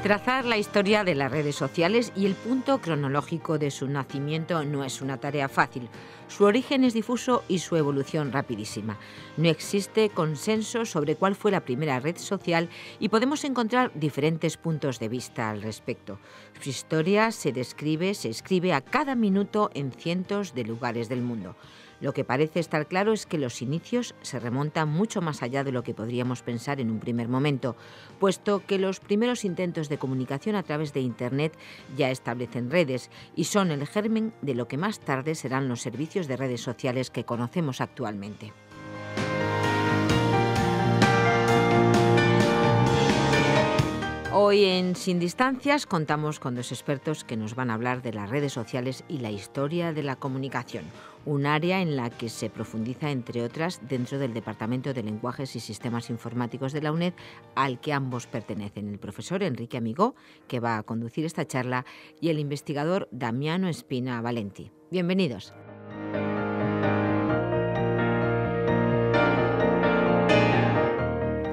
Trazar la historia de las redes sociales y el punto cronológico de su nacimiento no es una tarea fácil. Su origen es difuso y su evolución rapidísima. No existe consenso sobre cuál fue la primera red social y podemos encontrar diferentes puntos de vista al respecto. Su historia se escribe a cada minuto en cientos de lugares del mundo. Lo que parece estar claro es que los inicios se remontan mucho más allá de lo que podríamos pensar en un primer momento, puesto que los primeros intentos de comunicación a través de Internet ya establecen redes y son el germen de lo que más tarde serán los servicios de redes sociales que conocemos actualmente. Hoy en Sin Distancias contamos con dos expertos que nos van a hablar de las redes sociales y la historia de la comunicación, un área en la que se profundiza, entre otras, dentro del Departamento de Lenguajes y Sistemas Informáticos de la UNED, al que ambos pertenecen, el profesor Enrique Amigó, que va a conducir esta charla, y el investigador Damiano Espina Valenti. Bienvenidos.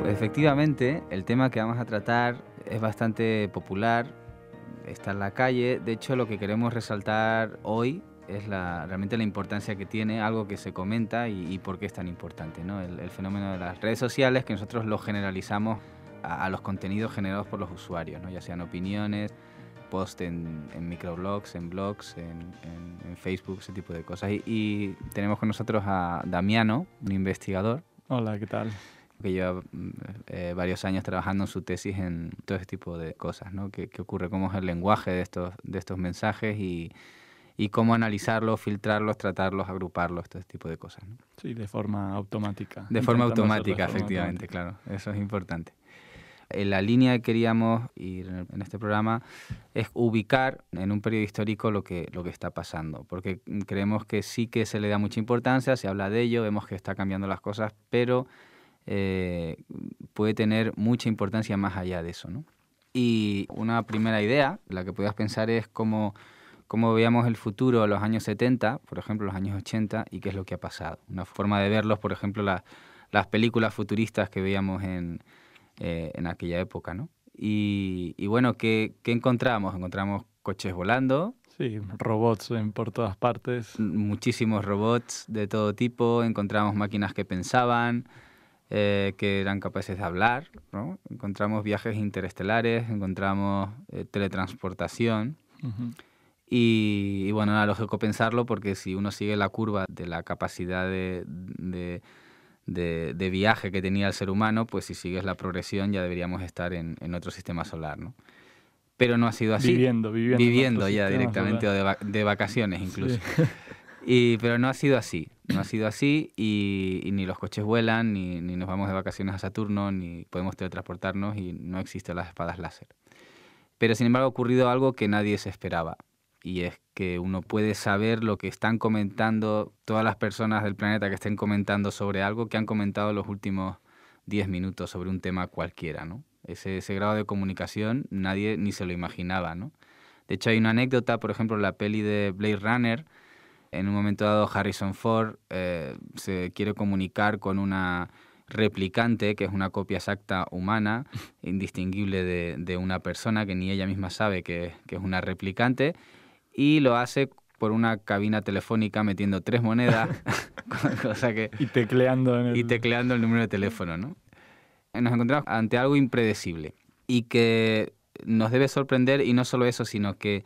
Pues efectivamente, el tema que vamos a tratar es bastante popular, está en la calle. De hecho, lo que queremos resaltar hoy es realmente la importancia que tiene, algo que se comenta y por qué es tan importante, ¿no? El fenómeno de las redes sociales, que nosotros lo generalizamos a los contenidos generados por los usuarios, ¿no? Ya sean opiniones, posts en microblogs, en blogs, en Facebook, ese tipo de cosas. Y tenemos con nosotros a Damiano, un investigador. Hola, ¿qué tal? Que lleva varios años trabajando en su tesis en todo ese tipo de cosas, ¿no? ¿Qué ocurre? ¿Cómo es el lenguaje de estos mensajes y cómo analizarlos, filtrarlos, tratarlos, agruparlos, todo ese tipo de cosas, ¿no? Sí, de forma automática. De forma automática, efectivamente, claro. Eso es importante. En la línea que queríamos ir en este programa es ubicar en un periodo histórico lo que está pasando, porque creemos que sí que se le da mucha importancia, se habla de ello, vemos que está cambiando las cosas, pero puede tener mucha importancia más allá de eso, ¿no? Y una primera idea, la que podías pensar es cómo veíamos el futuro en los años 70, por ejemplo, los años 80, y qué es lo que ha pasado. Una forma de verlos, por ejemplo, las películas futuristas que veíamos en aquella época, ¿no? Y bueno, ¿qué encontramos? Encontramos coches volando. Sí, robots por todas partes. Muchísimos robots de todo tipo. Encontramos máquinas que pensaban, que eran capaces de hablar, ¿no? Encontramos viajes interestelares, encontramos teletransportación. Uh-huh. Y bueno, era lógico pensarlo porque si uno sigue la curva de la capacidad de viaje que tenía el ser humano, pues si sigues la progresión ya deberíamos estar en otro sistema solar, ¿no? Pero no ha sido así. Viviendo ya directamente solar. O de vacaciones incluso. Sí. Pero no ha sido así. No ha sido así y ni los coches vuelan, ni nos vamos de vacaciones a Saturno, ni podemos teletransportarnos y no existen las espadas láser. Pero sin embargo ha ocurrido algo que nadie se esperaba. Y es que uno puede saber lo que están comentando todas las personas del planeta que estén comentando sobre algo que han comentado los últimos 10 minutos sobre un tema cualquiera, ¿no? Ese grado de comunicación nadie ni se lo imaginaba, ¿no? De hecho, hay una anécdota, por ejemplo, en la peli de Blade Runner. En un momento dado, Harrison Ford se quiere comunicar con una replicante, que es una copia exacta humana, indistinguible de una persona que ni ella misma sabe que es una replicante, y lo hace por una cabina telefónica metiendo 3 monedas, cosa que... Y tecleando el número de teléfono, ¿no? Nos encontramos ante algo impredecible y que nos debe sorprender, y no solo eso, sino que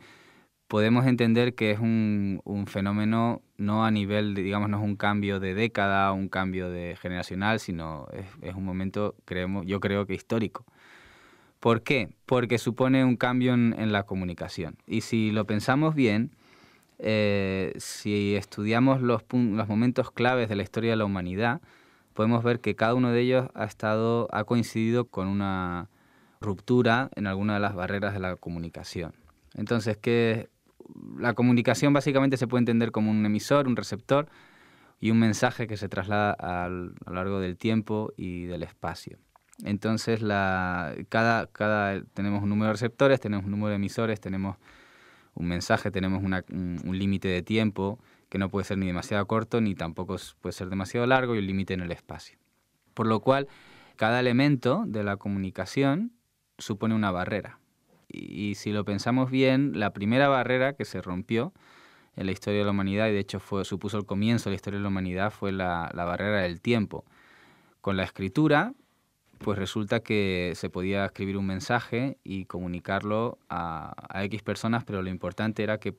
podemos entender que es un fenómeno no a nivel, digamos, no es un cambio de década, un cambio de generacional, sino es un momento, yo creo que histórico. ¿Por qué? Porque supone un cambio en la comunicación. Y si lo pensamos bien, si estudiamos los momentos claves de la historia de la humanidad, podemos ver que cada uno de ellos ha coincidido con una ruptura en alguna de las barreras de la comunicación. Entonces, la comunicación básicamente se puede entender como un emisor, un receptor y un mensaje que se traslada a lo largo del tiempo y del espacio. Entonces, tenemos un número de receptores, tenemos un número de emisores, tenemos un mensaje, tenemos un límite de tiempo que no puede ser ni demasiado corto ni tampoco puede ser demasiado largo, y un límite en el espacio. Por lo cual, cada elemento de la comunicación supone una barrera. y si lo pensamos bien, la primera barrera que se rompió en la historia de la humanidad, y de hecho supuso el comienzo de la historia de la humanidad, fue la barrera del tiempo. Con la escritura, pues resulta que se podía escribir un mensaje y comunicarlo a X personas, pero lo importante era que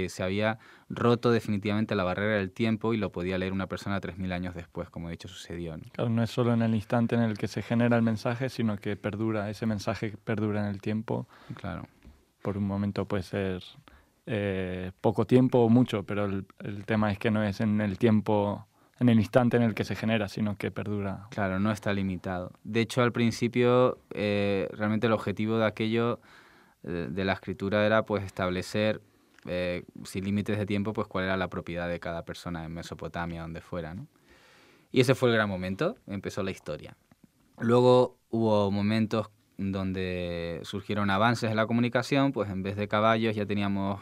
se había roto definitivamente la barrera del tiempo y lo podía leer una persona 3.000 años después, como de hecho sucedió, ¿no? Claro, no es solo en el instante en el que se genera el mensaje, sino que perdura, ese mensaje perdura en el tiempo. Claro. Por un momento puede ser poco tiempo o mucho, pero el tema es que no es en el tiempo, en el instante en el que se genera, sino que perdura. Claro, no está limitado. De hecho, al principio, realmente el objetivo de aquello, de la escritura, era pues establecer, sin límites de tiempo, pues cuál era la propiedad de cada persona en Mesopotamia, donde fuera, ¿no? Y ese fue el gran momento, empezó la historia. Luego hubo momentos donde surgieron avances en la comunicación, pues en vez de caballos ya teníamos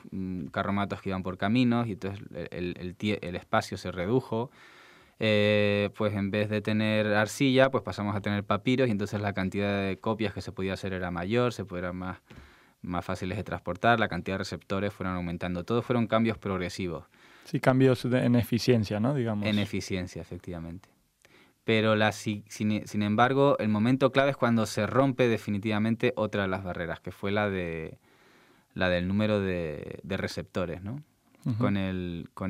carromatos que iban por caminos y entonces el espacio se redujo. Pues en vez de tener arcilla, pues pasamos a tener papiros y entonces la cantidad de copias que se podía hacer era mayor, eran más fáciles de transportar, la cantidad de receptores fueron aumentando. Todos fueron cambios progresivos. Sí, cambios en eficiencia, ¿no? Digamos. En eficiencia, efectivamente. Pero sin embargo, el momento clave es cuando se rompe definitivamente otra de las barreras, que fue la del número de receptores, ¿no? Uh-huh. Con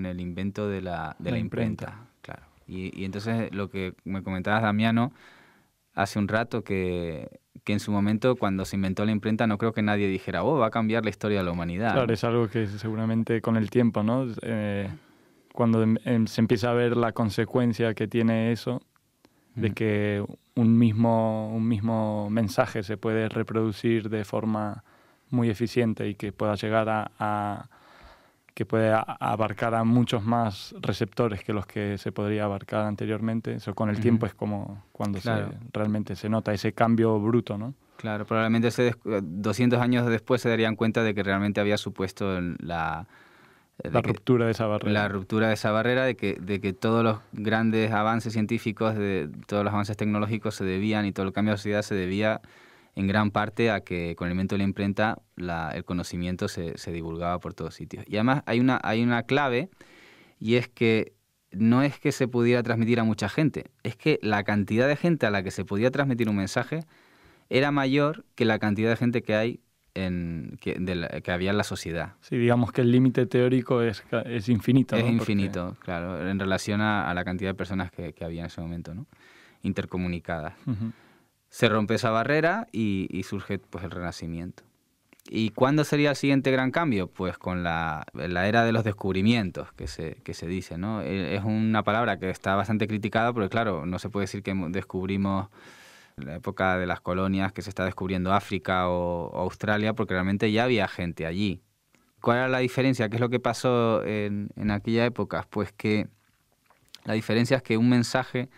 el invento de la imprenta. Claro. Y entonces lo que me comentabas, Damiano, hace un rato, que en su momento, cuando se inventó la imprenta, no creo que nadie dijera, va a cambiar la historia de la humanidad. Claro, ¿no? Es algo que seguramente con el tiempo, ¿no? Cuando se empieza a ver la consecuencia que tiene eso, de que un mismo mensaje se puede reproducir de forma muy eficiente y que pueda llegar que puede abarcar a muchos más receptores que los que se podría abarcar anteriormente. Eso con el tiempo es como cuando realmente se nota ese cambio bruto, ¿no? Claro, probablemente 200 años después se darían cuenta de que realmente había supuesto la ruptura de esa barrera. La ruptura de esa barrera, de que todos los grandes avances científicos, de todos los avances tecnológicos se debían, y todo el cambio de la sociedad se debía en gran parte a que con el invento de la imprenta el conocimiento se divulgaba por todos sitios. Y además hay una clave, y es que no es que se pudiera transmitir a mucha gente, es que la cantidad de gente a la que se podía transmitir un mensaje era mayor que la cantidad de gente que hay que había en la sociedad. Sí, digamos que el límite teórico es infinito, ¿no? Es infinito, claro, en relación a la cantidad de personas que había en ese momento, ¿no? Intercomunicadas. Uh-huh. Se rompe esa barrera y surge pues el Renacimiento. ¿Y cuándo sería el siguiente gran cambio? Pues con la era de los descubrimientos, que se dice, ¿no? Es una palabra que está bastante criticada, porque claro, no se puede decir que descubrimos la época de las colonias, que se está descubriendo África o Australia, porque realmente ya había gente allí. ¿Cuál era la diferencia? ¿Qué es lo que pasó en aquella época? Pues que la diferencia es que un mensaje,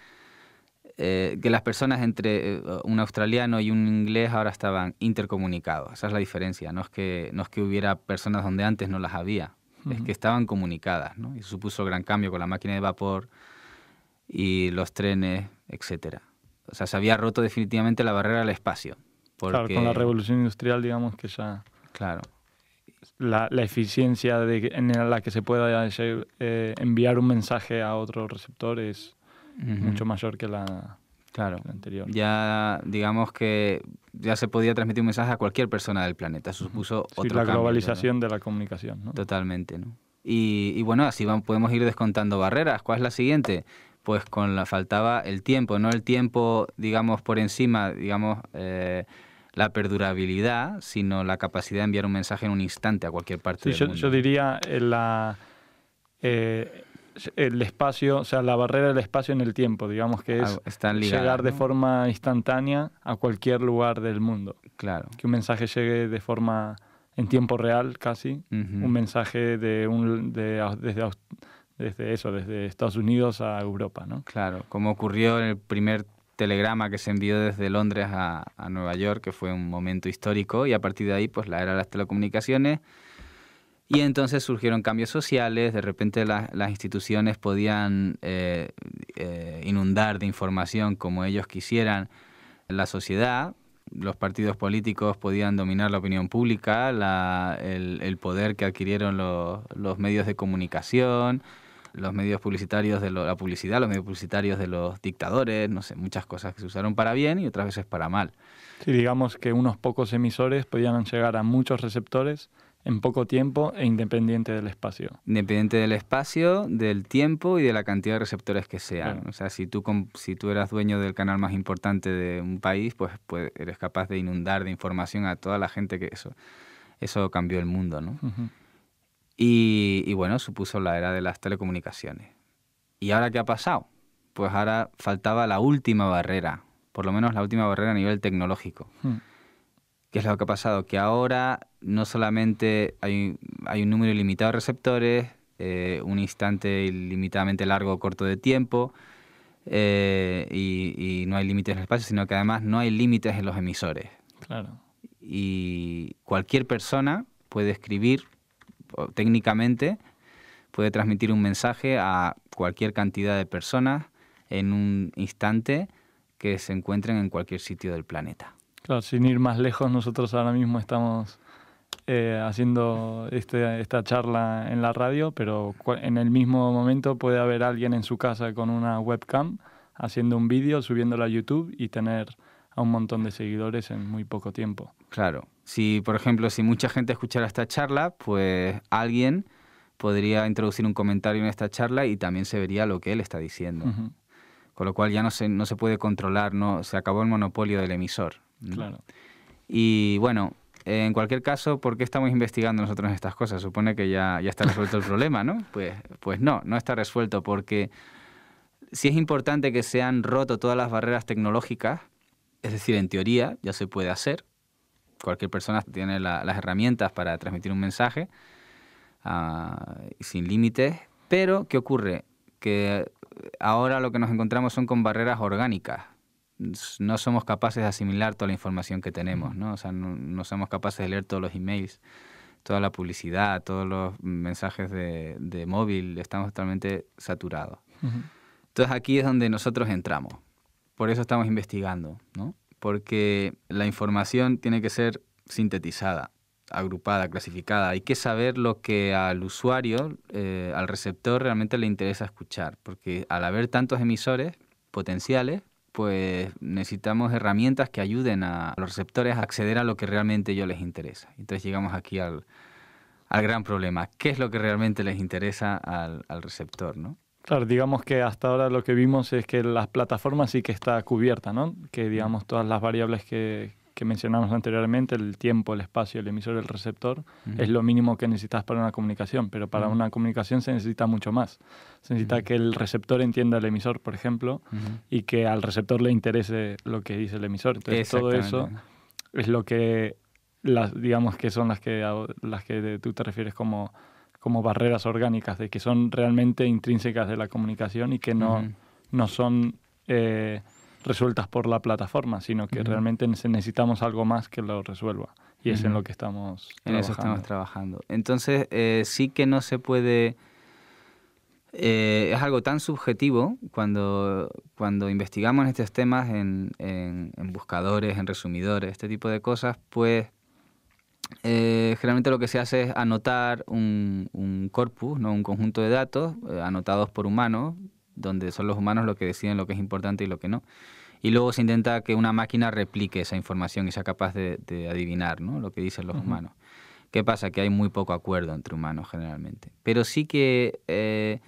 que las personas entre un australiano y un inglés ahora estaban intercomunicados. Esa es la diferencia. No es que hubiera personas donde antes no las había, es que estaban comunicadas, ¿no? Y eso supuso gran cambio con la máquina de vapor y los trenes, etcétera. O sea, se había roto definitivamente la barrera del espacio. Porque, claro, con la revolución industrial, digamos que ya... Claro. La eficiencia en la que se pueda enviar un mensaje a otro receptor es mucho mayor que la anterior. Ya, digamos que ya se podía transmitir un mensaje a cualquier persona del planeta. Eso supuso otro cambio. La globalización de la comunicación, ¿no? Totalmente, ¿no? Y bueno, así podemos ir descontando barreras. ¿Cuál es la siguiente? Pues faltaba el tiempo, no el tiempo, digamos, por encima, digamos, la perdurabilidad, sino la capacidad de enviar un mensaje en un instante a cualquier parte del mundo. Yo diría el espacio, o sea, la barrera del espacio en el tiempo, digamos que es llegar de forma instantánea a cualquier lugar del mundo. Claro. Que un mensaje llegue de forma en tiempo real casi, un mensaje desde Estados Unidos a Europa, ¿no? Claro, como ocurrió en el primer telegrama que se envió desde Londres a Nueva York, que fue un momento histórico, y a partir de ahí pues la era de las telecomunicaciones, y entonces surgieron cambios sociales. De repente las instituciones podían inundar de información como ellos quisieran la sociedad, los partidos políticos podían dominar la opinión pública, el poder que adquirieron los medios de comunicación, los medios publicitarios la publicidad, los medios publicitarios de los dictadores, no sé, muchas cosas que se usaron para bien y otras veces para mal. Sí, digamos que unos pocos emisores podían llegar a muchos receptores en poco tiempo e independiente del espacio. Independiente del espacio, del tiempo y de la cantidad de receptores que sean. Claro. O sea, si tú eras dueño del canal más importante de un país, pues eres capaz de inundar de información a toda la gente que eso cambió el mundo, ¿no? Uh-huh. Y bueno, supuso la era de las telecomunicaciones. ¿Y ahora qué ha pasado? Pues ahora faltaba la última barrera, por lo menos la última barrera a nivel tecnológico. ¿Qué es lo que ha pasado? Que ahora no solamente hay un número ilimitado de receptores, un instante ilimitadamente largo o corto de tiempo, y no hay límites en el espacio, sino que además no hay límites en los emisores. Claro. Y cualquier persona puede escribir, técnicamente, puede transmitir un mensaje a cualquier cantidad de personas en un instante que se encuentren en cualquier sitio del planeta. Claro, sin ir más lejos, nosotros ahora mismo estamos haciendo esta charla en la radio, pero en el mismo momento puede haber alguien en su casa con una webcam haciendo un vídeo, subiéndolo a YouTube y tener a un montón de seguidores en muy poco tiempo. Claro. Por ejemplo, si mucha gente escuchara esta charla, pues alguien podría introducir un comentario en esta charla y también se vería lo que él está diciendo. Uh-huh. Con lo cual ya no se puede controlar, ¿no? Se acabó el monopolio del emisor. Claro. Y bueno, en cualquier caso, ¿por qué estamos investigando nosotros estas cosas? Supone que ya está resuelto el problema, ¿no? Pues no está resuelto, porque sí es importante que se han roto todas las barreras tecnológicas, es decir, en teoría ya se puede hacer. Cualquier persona tiene las herramientas para transmitir un mensaje sin límites, pero ¿qué ocurre? Que ahora lo que nos encontramos son con barreras orgánicas. No somos capaces de asimilar toda la información que tenemos, ¿no? O sea, no somos capaces de leer todos los emails, toda la publicidad, todos los mensajes de móvil, estamos totalmente saturados. Uh-huh. Entonces aquí es donde nosotros entramos. Por eso estamos investigando, ¿no? Porque la información tiene que ser sintetizada, agrupada, clasificada. Hay que saber lo que al usuario, al receptor, realmente le interesa escuchar. Porque al haber tantos emisores potenciales, pues necesitamos herramientas que ayuden a los receptores a acceder a lo que realmente a ellos les interesa. Entonces llegamos aquí al gran problema. ¿Qué es lo que realmente les interesa al receptor, ¿no? Claro, digamos que hasta ahora lo que vimos es que las plataformas sí que está cubierta, ¿no? Que digamos todas las variables que mencionamos anteriormente, el tiempo, el espacio, el emisor, el receptor, uh-huh. es lo mínimo que necesitas para una comunicación, pero para uh-huh. una comunicación se necesita mucho más. Se necesita uh-huh. que el receptor entienda el emisor, por ejemplo, uh-huh. y que al receptor le interese lo que dice el emisor. Entonces todo eso es lo que, digamos que son las que tú te refieres como barreras orgánicas, de que son realmente intrínsecas de la comunicación y que no son resueltas por la plataforma, sino que realmente necesitamos algo más que lo resuelva. Y es en lo que estamos trabajando. En eso estamos trabajando. Entonces, sí que no se puede... es algo tan subjetivo cuando investigamos estos temas en buscadores, en resumidores, este tipo de cosas, pues generalmente lo que se hace es anotar un corpus, ¿no? Un conjunto de datos anotados por humanos, donde son los humanos los que deciden lo que es importante y lo que no. Y luego se intenta que una máquina replique esa información y sea capaz de adivinar, ¿no? Lo que dicen los humanos. ¿Qué pasa? Que hay muy poco acuerdo entre humanos generalmente. Pero sí que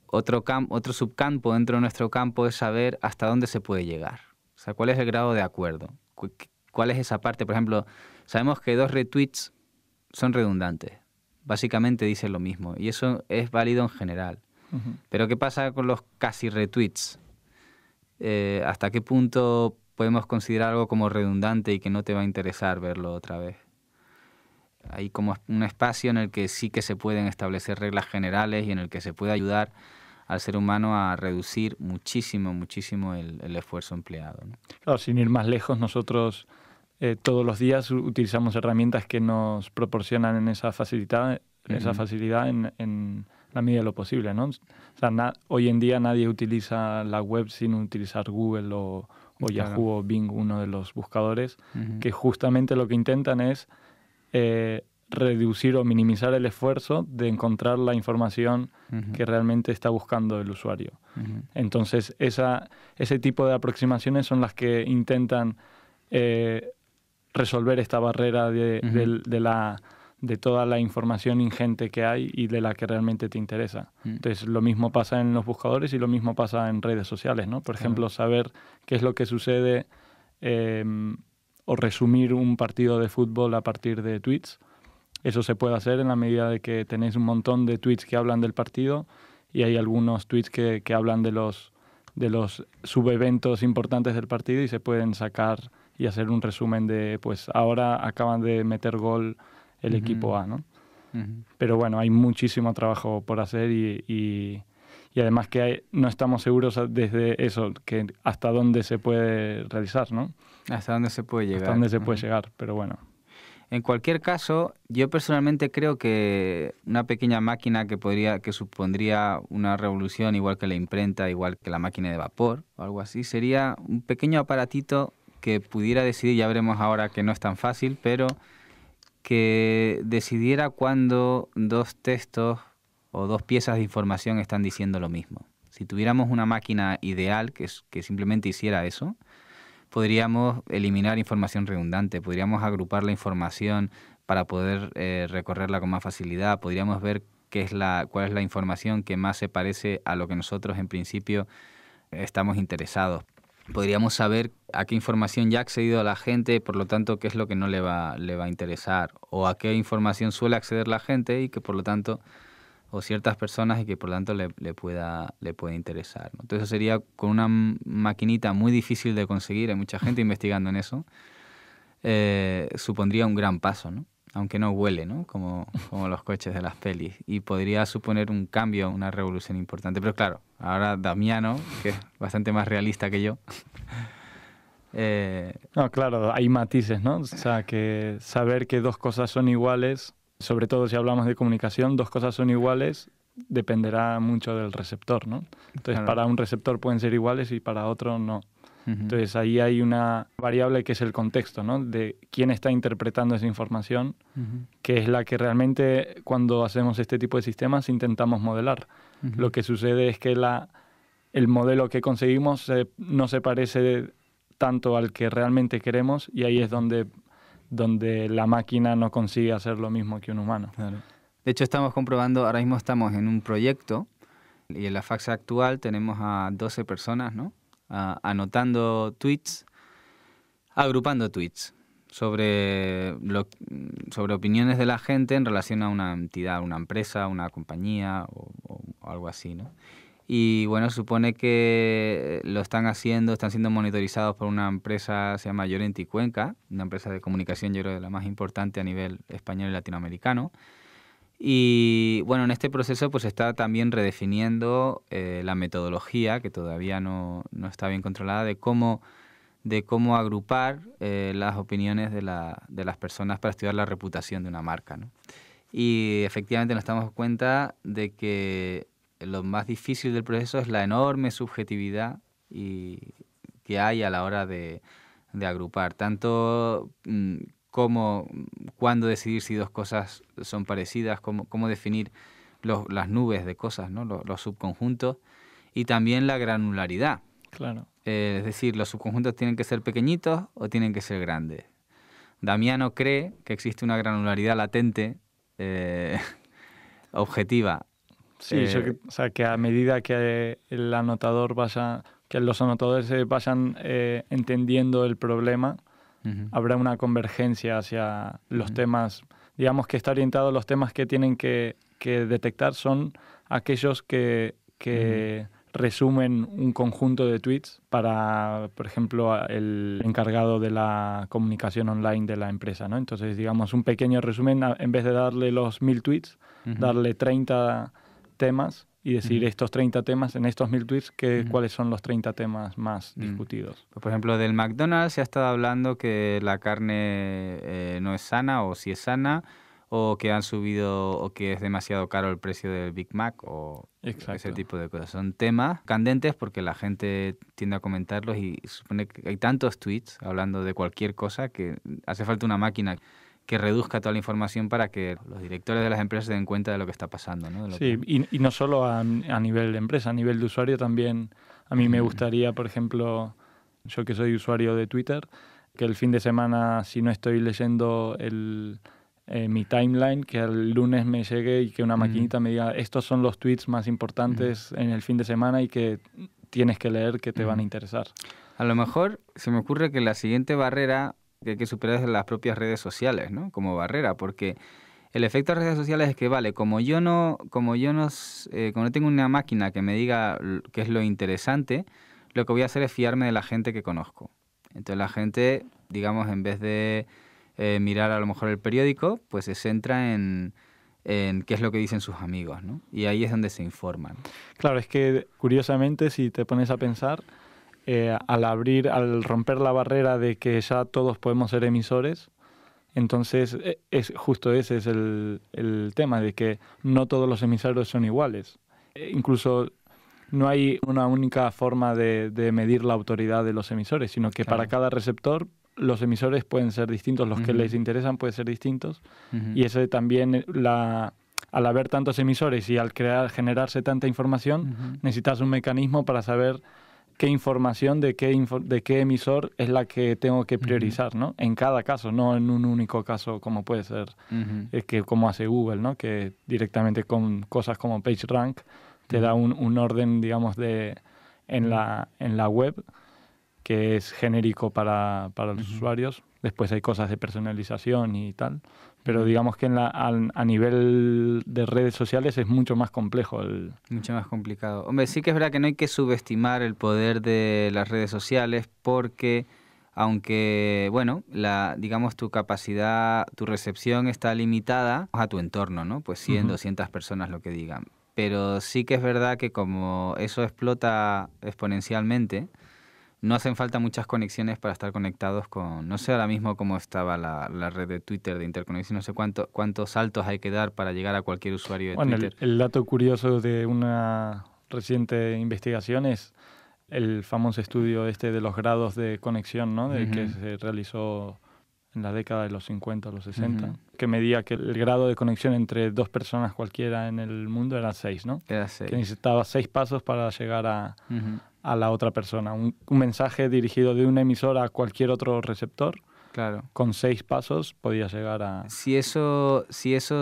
otro subcampo dentro de nuestro campo es saber hasta dónde se puede llegar. O sea, cuál es el grado de acuerdo. ¿Cuál es esa parte? Por ejemplo, sabemos que 2 retweets son redundantes. Básicamente dicen lo mismo. Y eso es válido en general. Uh-huh. Pero ¿qué pasa con los casi retweets? ¿Hasta qué punto podemos considerar algo como redundante y que no te va a interesar verlo otra vez? Hay como un espacio en el que sí que se pueden establecer reglas generales y en el que se puede ayudar al ser humano a reducir muchísimo el esfuerzo empleado, ¿no? Claro, sin ir más lejos, nosotros todos los días utilizamos herramientas que nos proporcionan esa facilidad en la medida de lo posible, ¿no? O sea, hoy en día nadie utiliza la web sin utilizar Google o o Claro. Yahoo o Bing, uno de los buscadores, Ujú. que justamente lo que intentan es reducir o minimizar el esfuerzo de encontrar la información Ujú. que realmente está buscando el usuario. Ujú. Entonces, ese tipo de aproximaciones son las que intentan resolver esta barrera Ujú. de toda la información ingente que hay y de la que realmente te interesa. Mm. Entonces, lo mismo pasa en los buscadores y lo mismo pasa en redes sociales, ¿no? Por Claro. ejemplo, saber qué es lo que sucede o resumir un partido de fútbol a partir de tweets. Eso se puede hacer en la medida de que tenéis un montón de tweets que hablan del partido y hay algunos tweets que hablan de los subeventos importantes del partido y se pueden sacar y hacer un resumen de, pues ahora acaban de meter gol el Ujú. equipo A, ¿no? Ujú. Pero bueno, hay muchísimo trabajo por hacer y además que no estamos seguros desde eso, que hasta dónde se puede realizar, ¿no? ¿Hasta dónde se puede llegar? Hasta dónde se puede Ujú. llegar, pero bueno. En cualquier caso, yo personalmente creo que una pequeña máquina que supondría una revolución, igual que la imprenta, igual que la máquina de vapor o algo así, sería un pequeño aparatito que pudiera decidir, ya veremos ahora que no es tan fácil, pero que decidiera cuando dos textos o dos piezas de información están diciendo lo mismo. Si tuviéramos una máquina ideal que simplemente hiciera eso, podríamos eliminar información redundante, podríamos agrupar la información para poder recorrerla con más facilidad, podríamos ver cuál es la información que más se parece a lo que nosotros en principio estamos interesados. Podríamos saber a qué información ya ha accedido la gente y por lo tanto qué es lo que no le va a interesar, o a qué información suele acceder la gente y que por lo tanto, o ciertas personas y que por lo tanto le pueda interesar, ¿no? Entonces sería con una maquinita muy difícil de conseguir, hay mucha gente investigando en eso, supondría un gran paso, ¿no? Aunque no huele, ¿no? Como los coches de las pelis. Y podría suponer un cambio, una revolución importante. Pero claro, ahora Damiano, que es bastante más realista que yo, No, claro, hay matices, ¿no? O sea, que saber que dos cosas son iguales, sobre todo si hablamos de comunicación, dos cosas son iguales, dependerá mucho del receptor, ¿no? Entonces, claro. para un receptor pueden ser iguales y para otro no. Ujú. Entonces, ahí hay una variable que es el contexto, ¿no? De quién está interpretando esa información, Ujú. que es la que realmente cuando hacemos este tipo de sistemas intentamos modelar. Ujú. Lo que sucede es que el modelo que conseguimos no se parece tanto al que realmente queremos y ahí es donde la máquina no consigue hacer lo mismo que un humano. Claro. De hecho, estamos comprobando, ahora mismo estamos en un proyecto y en la fase actual tenemos a 12 personas, ¿no? Anotando tweets, agrupando tweets sobre opiniones de la gente en relación a una entidad, una empresa, una compañía o algo así, ¿no? Y bueno, supone que lo están siendo monitorizados por una empresa, se llama Llorente y Cuenca, una empresa de comunicación, yo creo de la más importante a nivel español y latinoamericano. Y bueno, en este proceso pues está también redefiniendo la metodología, que todavía no está bien controlada, de cómo agrupar las opiniones de las personas para estudiar la reputación de una marca, ¿no? Y efectivamente nos damos cuenta de que lo más difícil del proceso es la enorme subjetividad que hay a la hora de agrupar, tanto cuándo decidir si dos cosas son parecidas, cómo definir las nubes de cosas, ¿no? Los subconjuntos, y también la granularidad. Claro. Es decir, los subconjuntos tienen que ser pequeñitos o tienen que ser grandes. Damiano cree que existe una granularidad latente objetiva. Sí, o sea, que a medida que el anotador que los anotadores vayan entendiendo el problema, Uh-huh. habrá una convergencia hacia los Uh-huh. temas. Digamos que está orientado a los temas que tienen que detectar son aquellos que Uh-huh. resumen un conjunto de tweets para, por ejemplo, el encargado de la comunicación online de la empresa, ¿no? Entonces, digamos, un pequeño resumen, en vez de darle los 1000 tweets, Uh-huh. darle 30 temas y decir Uh-huh. estos 30 temas, en estos 1000 tweets, Uh-huh. cuáles son los 30 temas más discutidos. Pues, por ejemplo, del McDonald's se ha estado hablando que la carne no es sana o si es sana, o que han subido o que es demasiado caro el precio del Big Mac o Exacto. ese tipo de cosas. Son temas candentes porque la gente tiende a comentarlos y supone que hay tantos tweets hablando de cualquier cosa que hace falta una máquina que reduzca toda la información para que los directores de las empresas se den cuenta de lo que está pasando, ¿no? Sí, y no solo a nivel de empresa, a nivel de usuario también. A mí me gustaría, por ejemplo, yo que soy usuario de Twitter, que el fin de semana, si no estoy leyendo mi timeline, que el lunes me llegue y que una maquinita me diga estos son los tweets más importantes en el fin de semana y que tienes que leer que te van a interesar. A lo mejor se me ocurre que la siguiente barrera que hay que superar es las propias redes sociales, ¿no? Como barrera, porque el efecto de redes sociales es que, vale, como no tengo una máquina que me diga qué es lo interesante, lo que voy a hacer es fiarme de la gente que conozco. Entonces la gente, digamos, en vez de mirar a lo mejor el periódico, pues se centra en qué es lo que dicen sus amigos, ¿no? Y ahí es donde se informan. Claro, es que curiosamente, si te pones a pensar, al romper la barrera de que ya todos podemos ser emisores, entonces justo ese es el tema, de que no todos los emisarios son iguales. Incluso no hay una única forma de medir la autoridad de los emisores, sino que para cada receptor los emisores pueden ser distintos, los que les interesan pueden ser distintos, y eso también, al haber tantos emisores y al generarse tanta información, necesitas un mecanismo para saber qué información de qué emisor es la que tengo que priorizar, ¿no? En cada caso, no en un único caso como puede ser, como hace Google, ¿no? Que directamente con cosas como PageRank te da un orden, digamos, en la web que es genérico para los usuarios. Después hay cosas de personalización y tal, pero digamos que a nivel de redes sociales es mucho más complejo. Mucho más complicado. Hombre, sí que es verdad que no hay que subestimar el poder de las redes sociales porque, aunque, bueno, digamos tu capacidad, tu recepción está limitada a tu entorno, ¿no? Pues 100, 200 personas lo que digan. Pero sí que es verdad que como eso explota exponencialmente, no hacen falta muchas conexiones para estar conectados con... No sé ahora mismo cómo estaba la red de Twitter de interconexión, no sé cuántos saltos hay que dar para llegar a cualquier usuario de Twitter. El dato curioso de una reciente investigación es el famoso estudio de los grados de conexión, ¿no? Que se realizó en la década de los 50 o los 60, que medía que el grado de conexión entre dos personas cualquiera en el mundo era 6, ¿no? Era 6. Que necesitaba 6 pasos para llegar a la otra persona. Un mensaje dirigido de una emisora a cualquier otro receptor, claro, con 6 pasos podía llegar a... Si eso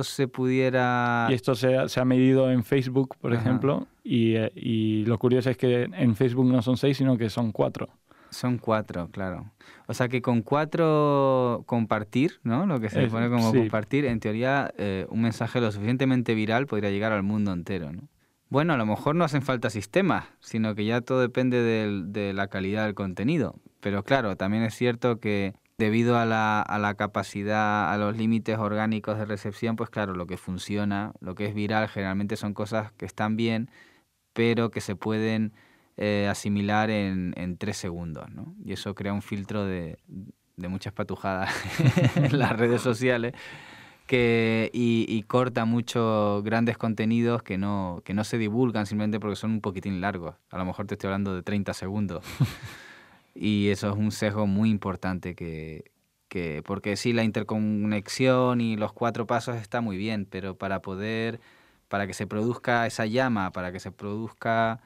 se pudiera... Y esto se ha medido en Facebook, por ejemplo, y lo curioso es que en Facebook no son 6, sino que son 4. Son 4, claro. O sea que con 4 compartir, ¿no? Lo que se pone como compartir, en teoría un mensaje lo suficientemente viral podría llegar al mundo entero, ¿no? Bueno, a lo mejor no hacen falta sistemas, sino que ya todo depende de la calidad del contenido. Pero claro, también es cierto que debido a la capacidad, a los límites orgánicos de recepción, pues claro, lo que funciona, lo que es viral, generalmente son cosas que están bien, pero que se pueden asimilar en 3 segundos, ¿no? Y eso crea un filtro de muchas patujadas en las redes sociales y corta mucho grandes contenidos que no se divulgan simplemente porque son un poquitín largos. A lo mejor te estoy hablando de 30 segundos. Y eso es un sesgo muy importante porque sí, la interconexión y los 4 pasos está muy bien, pero para que se produzca esa llama, para que se produzca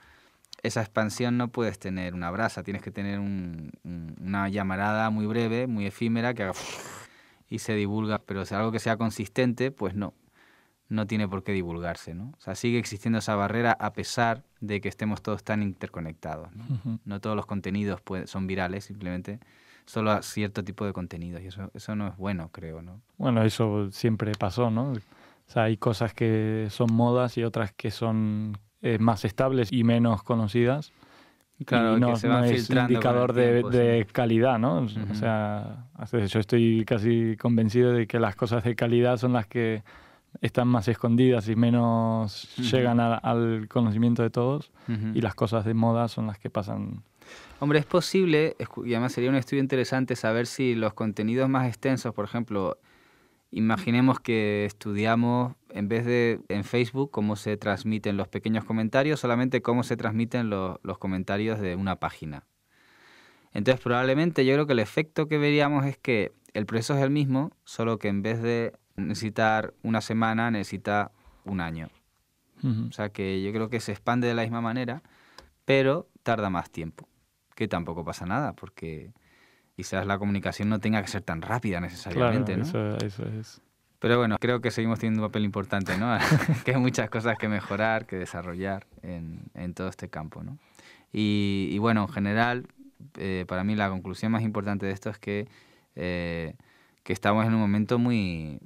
esa expansión, no puedes tener una brasa, tienes que tener una llamarada muy breve, muy efímera, que haga y se divulga, pero si algo que sea consistente, pues no tiene por qué divulgarse, ¿no? O sea, sigue existiendo esa barrera a pesar de que estemos todos tan interconectados, ¿no? No todos los contenidos son virales, simplemente solo a cierto tipo de contenidos, y eso no es bueno, creo, ¿no? Bueno, eso siempre pasó, ¿no? O sea, hay cosas que son modas y otras que son más estables y menos conocidas. Claro, y no, que se van no es filtrando indicador con el tiempo, de calidad, ¿no? O sea, yo estoy casi convencido de que las cosas de calidad son las que están más escondidas y menos llegan al conocimiento de todos, y las cosas de moda son las que pasan. Hombre, es posible, y además sería un estudio interesante saber si los contenidos más extensos, por ejemplo, Imaginemos que estudiamos, en vez de en Facebook, cómo se transmiten los pequeños comentarios, solamente cómo se transmiten los comentarios de una página. Entonces, probablemente yo creo que el efecto que veríamos es que el proceso es el mismo, solo que en vez de necesitar una semana, necesita un año. O sea que yo creo que se expande de la misma manera, pero tarda más tiempo. Que tampoco pasa nada, porque quizás la comunicación no tenga que ser tan rápida necesariamente, claro, ¿no? Eso es. Pero bueno, creo que seguimos teniendo un papel importante, ¿no? Que hay muchas cosas que mejorar, que desarrollar en todo este campo, ¿no? Y bueno, en general, para mí la conclusión más importante de esto es que estamos en un momento muy...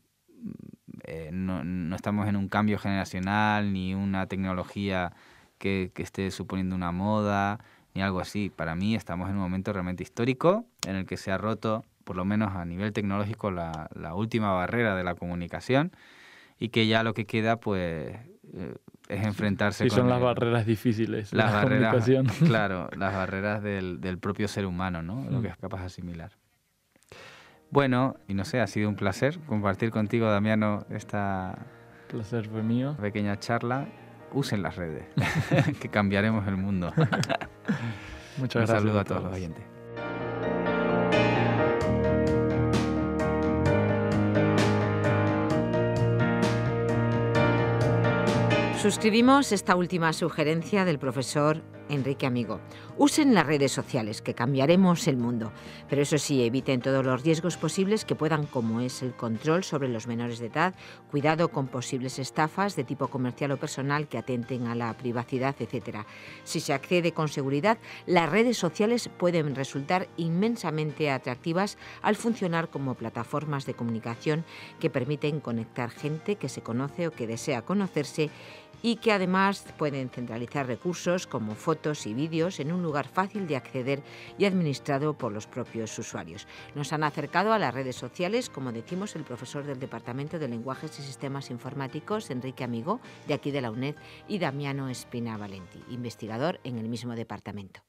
no estamos en un cambio generacional, ni una tecnología que esté suponiendo una moda, ni algo así. Para mí estamos en un momento realmente histórico en el que se ha roto, por lo menos a nivel tecnológico, la última barrera de la comunicación, y que ya lo que queda pues es enfrentarse con... son las barreras difíciles de la comunicación. Claro, las barreras del propio ser humano, ¿no? Lo que es capaz de asimilar. Bueno, y no sé, ha sido un placer compartir contigo, Damiano, esta... placer fue mío. Pequeña charla. Usen las redes, que cambiaremos el mundo. Muchas gracias. Un saludo a todos los oyentes. Suscribimos esta última sugerencia del profesor Enrique Amigo. Usen las redes sociales, que cambiaremos el mundo. Pero eso sí, eviten todos los riesgos posibles que puedan, como es el control sobre los menores de edad, cuidado con posibles estafas de tipo comercial o personal que atenten a la privacidad, etc. Si se accede con seguridad, las redes sociales pueden resultar inmensamente atractivas al funcionar como plataformas de comunicación que permiten conectar gente que se conoce o que desea conocerse, y que además pueden centralizar recursos como fotos y vídeos en un lugar fácil de acceder y administrado por los propios usuarios. Nos han acercado a las redes sociales, como decimos, el profesor del Departamento de Lenguajes y Sistemas Informáticos, Enrique Amigo, de aquí de la UNED, y Damiano Espina Valenti, investigador en el mismo departamento.